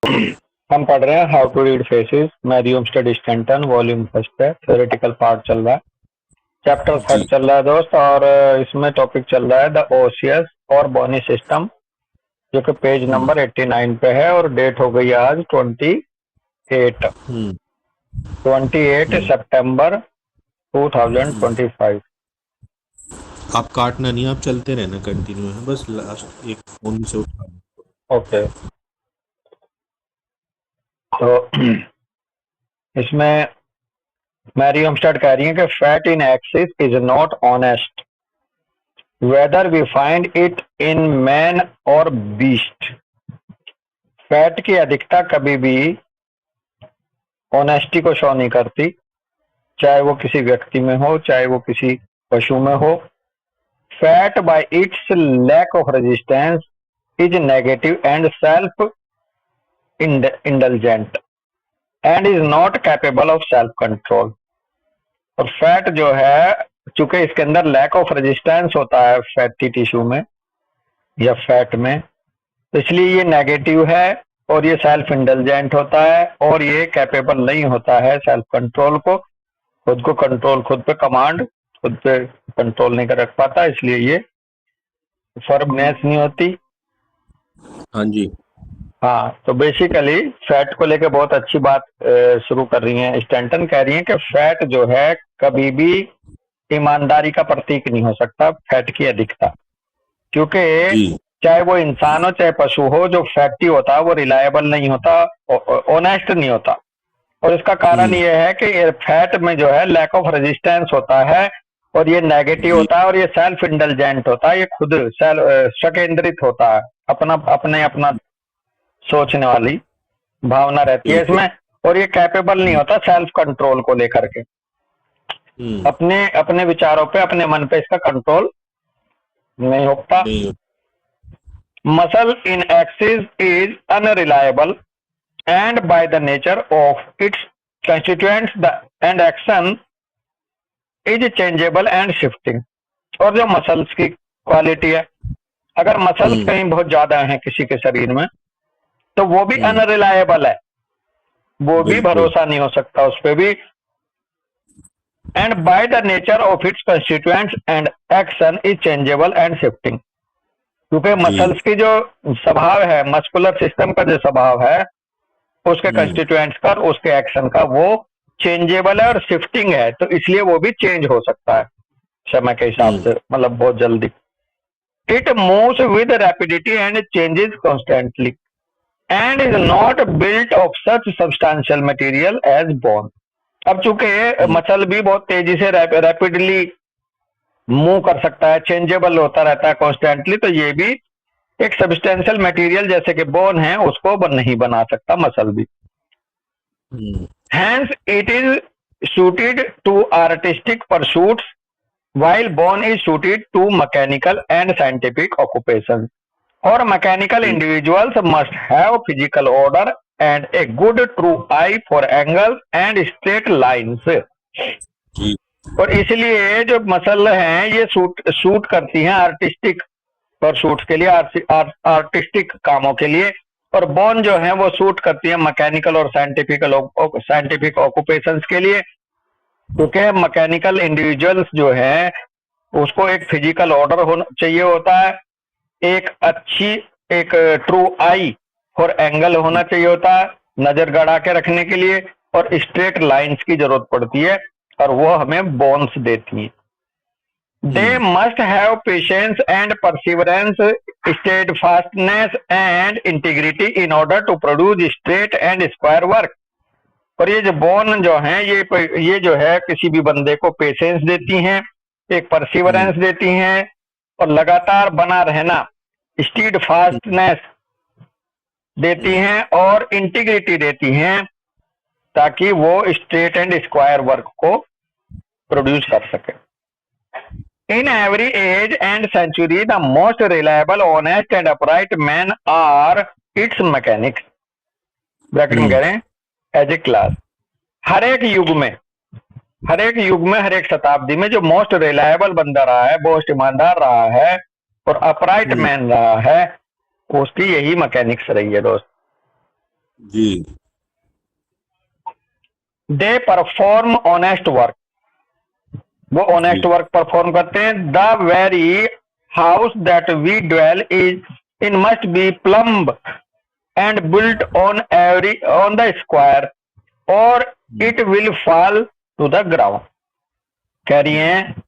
हम पढ़ रहे हैं how to read faces, Mariam study Stanton, volume first है, थ्योरेटिकल पार्ट चल रहा है, चैप्टर थर्ड जी। चल रहा है दोस्त। और इसमें टॉपिक चल रहा है द ओसियस और बॉनी सिस्टम, जो कि पेज हम्म। नंबर 89 पे है और डेट हो गई है आज 28 हम्म। 28 हम्म। सितंबर 2025। आप काटना नहीं, आप चलते रहना, कंटिन्यू है, बस लास्ट एक फोन से उठा लो। ओके, तो इसमें मैरियम स्टड कह रही है कि fat in excess is not honest whether we find it in man और बीस्ट। फैट की अधिकता कभी भी ऑनेस्टी को शो नहीं करती, चाहे वो किसी व्यक्ति में हो चाहे वो किसी पशु में हो। Fat by its lack of resistance is negative and self indulgent and is not capable of self control. और फैट जो है, चूंकि इसके अंदर लैक ऑफ रेजिस्टेंस होता है फैटी टिश्यू में या फैट में, तो इसलिए ये नेगेटिव है और ये सेल्फ इंडल्जेंट होता है और ये कैपेबल नहीं होता है सेल्फ कंट्रोल को, खुद को कंट्रोल, खुद पे कमांड, खुद पे कंट्रोल नहीं कर रख पाता, इसलिए ये फर्मनेस नहीं होती। हाँ जी। हाँ, तो बेसिकली फैट को लेके बहुत अच्छी बात शुरू कर रही हैं स्टैंटन। कह रही हैं कि फैट जो है कभी भी ईमानदारी का प्रतीक नहीं हो सकता, फैट की अधिकता, क्योंकि जी। चाहे वो इंसान हो चाहे पशु हो, जो फैटी होता है वो रिलायबल नहीं होता, ऑनेस्ट नहीं होता। और इसका कारण हम्म। ये है कि फैट में जो है लैक ऑफ रेजिस्टेंस होता है और ये नेगेटिव जी। होता है और ये सेल्फ इंडल्जेंट होता है, ये खुद स्वकेंद्रित होता है, अपना अपने अपना सोचने वाली भावना रहती है बिल्कुल। इसमें। और ये कैपेबल नहीं हम्म। होता सेल्फ कंट्रोल को लेकर के, हम्म। अपने अपने विचारों पे, अपने मन पे इसका कंट्रोल नहीं होता। नहीं। Muscle in excess is unreliable and by the nature of its constituents the and action is changeable and shifting। और जो मसल्स की क्वालिटी है, अगर मसल्स हम्म। कहीं बहुत ज्यादा हैं किसी के शरीर में, तो वो भी हम्म। अनरिलायबल है, वो भी बिल्कुल। भरोसा नहीं हो सकता उस पर भी। And by the nature of its constituents and action is changeable and shifting, क्योंकि जी। मसल्स की जो स्वभाव है, मस्कुलर सिस्टम का जो स्वभाव है, उसके हम्म। कंस्टिट्यूएंट्स का, उसके एक्शन का, वो चेंजेबल है और शिफ्टिंग है, तो इसलिए वो भी चेंज हो सकता है समय के हिसाब हम्म। से, मतलब बहुत जल्दी। It moves with rapidity and changes constantly and is not built of such substantial material as bone. अब चूंकि हम्म। मसल भी बहुत तेजी से रैपिडली मूव कर सकता है, चेंजेबल होता रहता है कॉन्स्टेंटली, तो ये भी एक सब्सटेंशियल मटेरियल जैसे कि बोन है उसको नहीं बना सकता मसल भी। हम्म। Hence, it is suited to artistic pursuits, while bone is suited to mechanical and scientific occupations. और मैकेनिकल बिल- individuals must have physical order and a good true eye for angles and straight lines. जी। और इसलिए जो muscle हैं ये suit करती हैं आर्टिस्टिक परसूट्स के लिए, आर्टिस्टिक कामों के लिए। और बोन जो है वो सूट करती है मैकेनिकल और साइंटिफिक ऑक्यूपेशंस के लिए, क्योंकि मैकेनिकल इंडिविजुअल्स जो है उसको एक फिजिकल ऑर्डर होना चाहिए होता है, एक अच्छी, एक ट्रू आई और एंगल होना चाहिए होता है नजर गड़ा के रखने के लिए, और स्ट्रेट लाइंस की जरूरत पड़ती है, और वो हमें बोन्स देती हैं। They hmm. must have patience and perseverance, steadfastness and integrity in order to produce straight and square work। और ये जो बोन जो है ये जो है किसी भी बंदे को पेशेंस देती हैं, एक हम्म। परसिवरेंस देती हैं, और लगातार बना रहना, स्टीड फास्टनेस देती हम्म। हैं, और इंटीग्रिटी देती हैं, ताकि वो स्ट्रेट एंड स्क्वायर वर्क को प्रोड्यूस कर सके। In every age and century, the most reliable, honest and upright men are its mechanics। Bracket में कह हम्म। रहे हैं एज ए क्लास। हर एक युग में, हर एक युग में, हर एक शताब्दी में जो मोस्ट रिलायबल बंदा रहा है, मोस्ट ईमानदार रहा है और अपराइट हम्म। मैन रहा है, उसकी यही मैकेनिक्स रही है दोस्त। जी। दे परफॉर्म ऑनेस्ट वर्क, वो जी। ऑनेस्ट वर्क परफॉर्म करते हैं। The very house that we dwell is in must be plumb and built on the square or it will fall to the ground. कह रही हैं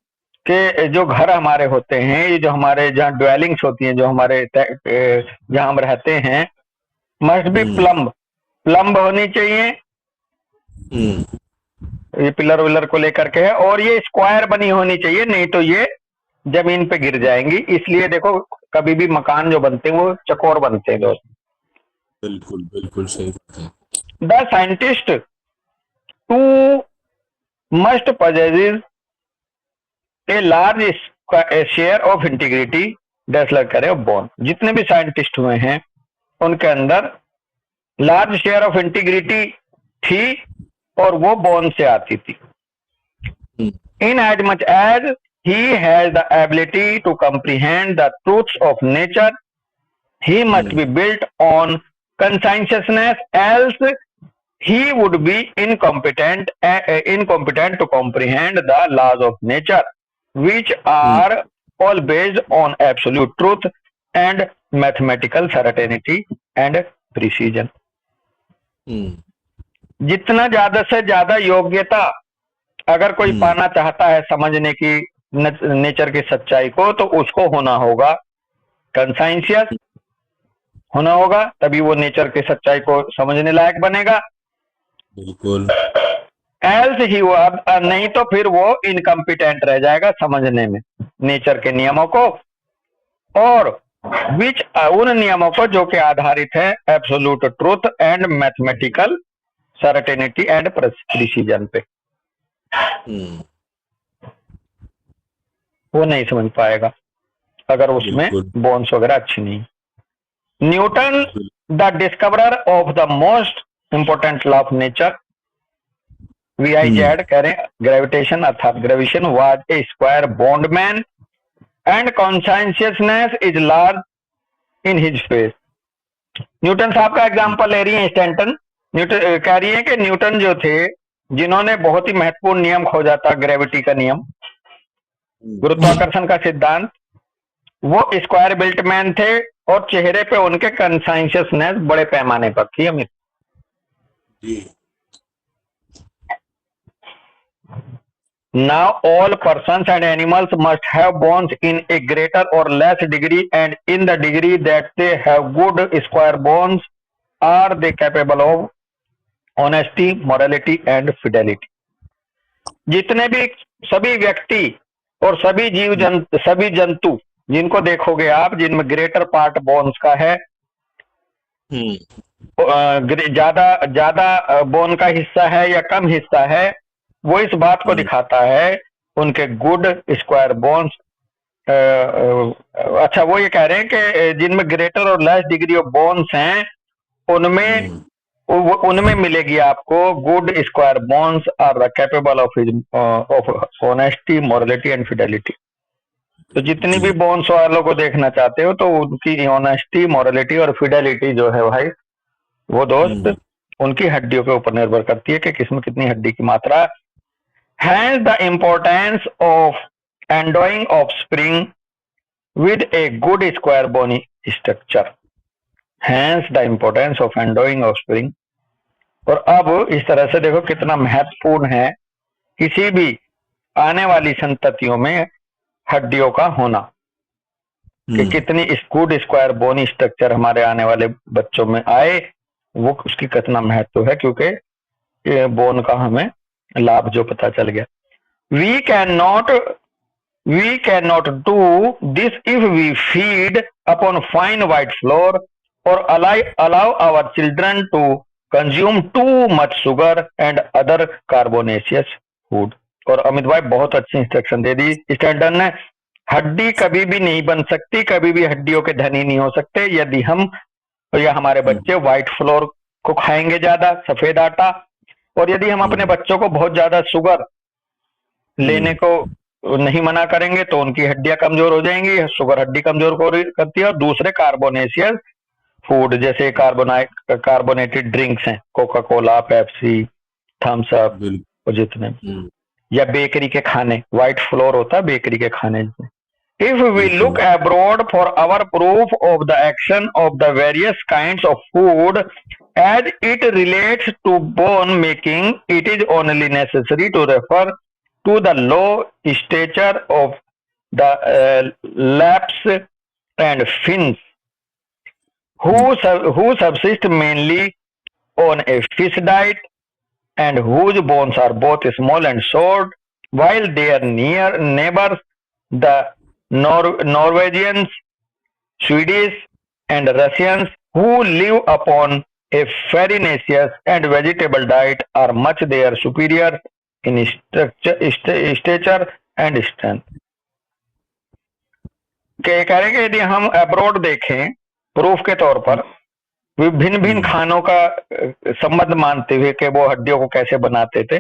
कि जो घर हमारे होते हैं, ये जो हमारे जहाँ ड्वेलिंग्स होती हैं, जो हमारे जहाँ हम रहते हैं, मस्ट बी प्लम्ब, प्लम्ब होनी चाहिए, ये पिलर विलर को लेकर के है, और ये स्क्वायर बनी होनी चाहिए, नहीं तो ये जमीन पे गिर जाएंगी। इसलिए देखो कभी भी मकान जो बनते हैं वो चौकोर बनते हैं दोस्त। बिल्कुल बिल्कुल सही बात है। The scientist too must possesses a large share of integrity डेसलर करे ऑफ बॉन्ड। जितने भी साइंटिस्ट हुए हैं उनके अंदर लार्ज शेयर ऑफ इंटीग्रिटी थी और वो बॉन्ड से आती थी। In as much as he has the ability to comprehend the truths of nature, he must be built on conscientiousness, else he would be incompetent to comprehend the laws of nature, which are all based on absolute truth and mathematical certainty and precision. जितना ज्यादा से ज्यादा योग्यता अगर कोई पाना चाहता है समझने की नेचर की सच्चाई को, तो उसको होना होगा कंसाइंशियस होना होगा, तभी वो नेचर की सच्चाई को समझने लायक बनेगा। बिल्कुल। एल्स ही वो नहीं तो फिर वो इनकम्पिटेंट रह जाएगा समझने में नेचर के नियमों को, और विच उन नियमों को जो कि आधारित है absolute truth and mathematical certainty and precision पे। वो नहीं समझ पाएगा अगर उसमें बोन्स वगैरह अच्छी नहीं। Newton the discoverer of the most important law of nature, VIZ कह रहे हैं ग्रेविटेशन अर्थात gravitation, was a square bondman and conscientiousness is large in his face. Newton साहब का एग्जांपल ले रही है स्टैंटन। न्यूटन कह रही है कि न्यूटन जो थे जिन्होंने बहुत ही महत्वपूर्ण नियम खोजा था, ग्रेविटी का नियम, गुरुत्वाकर्षण का सिद्धांत, वो स्क्वायर बिल्ट मैन थे और चेहरे पे उनके कॉन्साइंशियसनेस बड़े पैमाने पर थी। Amit Now all persons and animals must have bones in a greater or less degree, and in the degree that they have good square bones are they capable of honesty, morality and fidelity. जितने भी सभी व्यक्ति और सभी जीव जंतु, सभी जंतु जिनको देखोगे आप, जिनमें ग्रेटर पार्ट बोन्स का है, ज्यादा बोन का हिस्सा है या कम हिस्सा है, वो इस बात को दिखाता है उनके गुड स्क्वायर बोन्स। अच्छा, वो ये कह रहे हैं कि जिनमें ग्रेटर और लेस डिग्री ऑफ बोन्स हैं उनमें मिलेगी आपको good square bones are capable of honesty, morality and fidelity. तो जितनी भी बोन्स वालों को देखना चाहते हो तो उनकी ऑनेस्टी, मॉरलिटी और फिडेलिटी जो है भाई, वो दोस्त उनकी हड्डियों के ऊपर निर्भर करती है कि किसमें कितनी हड्डी की मात्रा। Hence the importance of endowing offspring with a good square bony structure. Hence the importance of endowing offspring. और अब इस तरह से देखो कितना महत्वपूर्ण है किसी भी आने वाली संततियों में हड्डियों का होना, कि कितनी गुड स्क्वायर बोनी स्ट्रक्चर हमारे आने वाले बच्चों में आए, वो उसकी कितना महत्व है, क्योंकि ये बोन का हमें लाभ जो पता चल गया। We cannot do this if we feed upon fine white flour or allow our children to consume too much sugar and other carbonaceous food. और अमित भाई बहुत अच्छी इंस्ट्रक्शन दे दी स्टैंडर्ड ने। हड्डी कभी भी नहीं बन सकती, कभी भी हड्डियों के धनी नहीं हो सकते यदि हम या हमारे बच्चे व्हाइट फ्लोर को खाएंगे, ज्यादा सफेद आटा, और यदि हम अपने बच्चों को बहुत ज्यादा शुगर लेने को नहीं मना करेंगे तो उनकी हड्डियां कमजोर हो जाएंगी। शुगर हड्डी कमजोर करती है। और दूसरे कार्बोनेशियस फूड जैसे कार्बोनेटेड ड्रिंक्स हैं, Coca Cola, Pepsi, Thums Up बिल्कुल। और जितने, या बेकरी के खाने, व्हाइट फ्लोर होता है बेकरी के खाने। If we बिल्कुल। look abroad for our proof of the action of the various kinds of food as it relates to bone making, it is only necessary to refer to the low stature of the laps and fins, who subsist mainly on a fish diet and whose bones are both small and short, while their near neighbors, the Norwegians, Swedish, and Russians, who live upon a farinaceous and vegetable diet, are much their superior in stature and strength. कह रहे हैं कि यदि हम abroad देखें proof के तौर पर विभिन्न भिन्न खानों का संबंध मानते हुए कि वो हड्डियों को कैसे बनाते थे,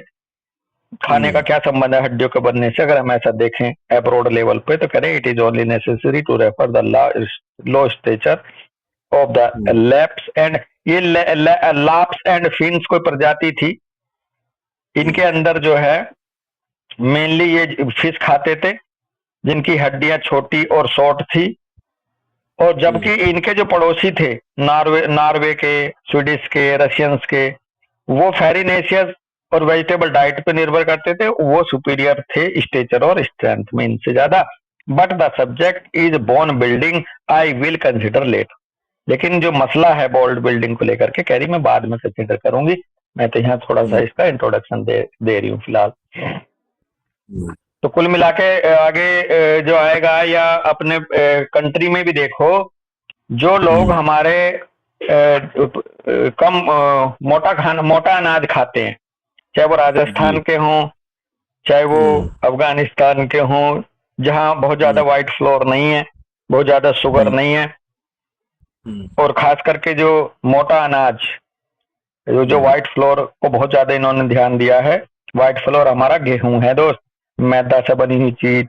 खाने का क्या संबंध है हड्डियों के बनने से, अगर हम ऐसा देखें अब्रोड लेवल पे तो करें it is only necessary to refer the low stature of the laps and, ये लाप्स एंड फिन्स कोई प्रजाति थी, इनके अंदर जो है मेनली ये फिश खाते थे जिनकी हड्डियां छोटी और शॉर्ट थी, और जबकि इनके जो पड़ोसी थे नॉर्वे के, स्वीडिश के, रशियंस के, वो फेरिनेशियस और वेजिटेबल डाइट पे निर्भर करते थे, वो सुपीरियर थे स्टेचर और स्ट्रेंथ में इनसे ज्यादा। But the subject is bone building I will consider late, लेकिन जो मसला है बॉल्ड बिल्डिंग को लेकर के कह रही मैं बाद में कंसिडर करूंगी, मैं तो यहाँ थोड़ा सा इसका इंट्रोडक्शन दे रही हूँ फिलहाल। तो कुल मिला के आगे जो आएगा, या अपने कंट्री में भी देखो जो लोग हमारे कम मोटा अनाज खाते हैं, चाहे वो राजस्थान के हों, चाहे वो अफगानिस्तान के हों, जहां बहुत ज्यादा व्हाइट फ्लोर नहीं है, बहुत ज्यादा शुगर नहीं है, और खास करके जो मोटा अनाज, जो व्हाइट फ्लोर को बहुत ज्यादा इन्होंने ध्यान दिया है। व्हाइट फ्लोर हमारा गेहूं है दोस्त, मैदा से बनी हुई चीज,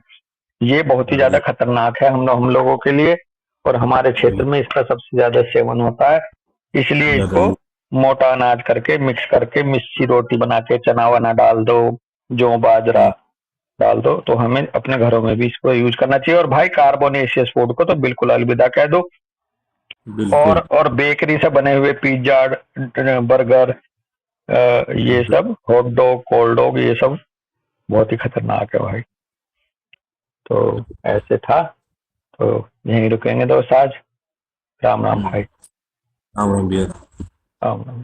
ये बहुत ही ज्यादा खतरनाक है हम लोगों के लिए, और हमारे क्षेत्र में इसका सबसे ज्यादा सेवन होता है, इसलिए इसको मोटा अनाज करके मिक्स करके मिस्सी रोटी बना के चना वना डाल दो, जौ बाजरा डाल दो, तो हमें अपने घरों में भी इसको यूज करना चाहिए। और भाई कार्बोनेशियस फूड को तो बिल्कुल अलविदा कह दो, और बेकरी से बने हुए पिज्जा, बर्गर, ये सब हॉट डॉग, कोल्ड डॉग, ये सब बहुत ही खतरनाक है भाई। तो ऐसे था, तो यहीं रुकेंगे दोस्त आज। राम राम भाई। राम राम भैया। राम राम।